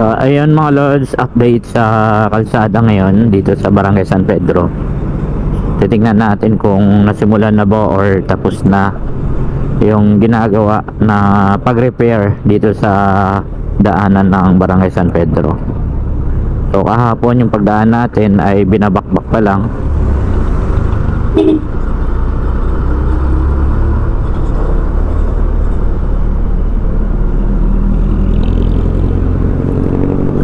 So ayun mga lods, update sa kalsada ngayon dito sa Barangay San Pedro. Titingnan natin kung nasimulan na ba or tapos na yung ginagawa na pag-repair dito sa daanan ng Barangay San Pedro. So kahapon yung pagdaan natin ay binabakbak pa lang.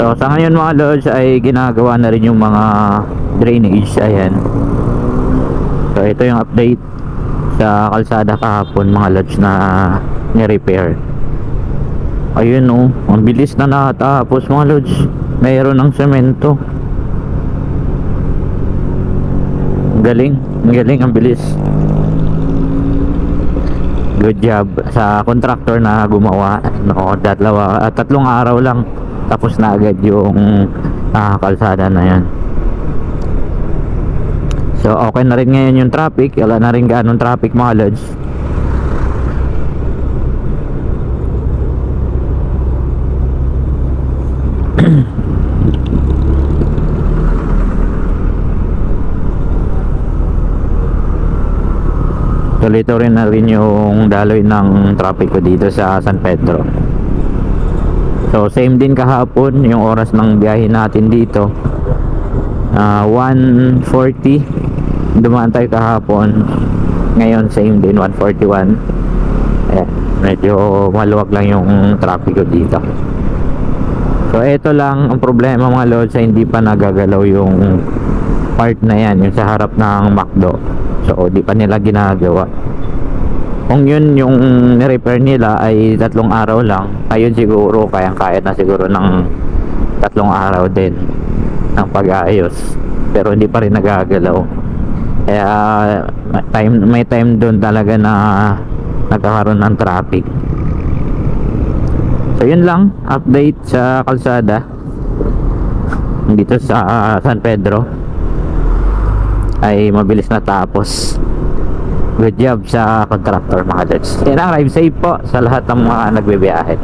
So sa ngayon mga lods ay ginagawa na rin yung mga drainage. Ayan. So ito yung update sa kalsada kahapon mga lods na ni-repair. Ayun oh, ang bilis na natapos mga lods. Mayroon ng semento. Galing, ang bilis. Good job sa contractor na gumawa. No, tatlong araw lang tapos na agad yung kalsada na yan. So okay na rin ngayon yung traffic. Wala na rin ganong traffic mga lods. Tulito rin na rin yung daloy ng traffic ko dito sa San Pedro. So same din kahapon yung oras ng biyahe natin dito, 1:40 dumaan tayo kahapon. Ngayon same din 1:41. Medyo maluwag lang yung traffic ko dito. So ito lang ang problema mga lods, sa hindi pa nagagalaw yung part na yan, yung sa harap ng McDo. So di pa nila ginagawa. Kung yun yung ni-repair nila ay 3 araw lang, ayun siguro kayang-kaya na siguro ng 3 araw din ng pag-aayos. Pero hindi pa rin nagagalaw. Kaya may time doon talaga na nagkakaroon ng traffic. So yun lang, update sa kalsada dito sa San Pedro ay mabilis na tapos. Good job sa contractor mga lods. Kaya drive safe po sa lahat ng mga nagbibiyahe.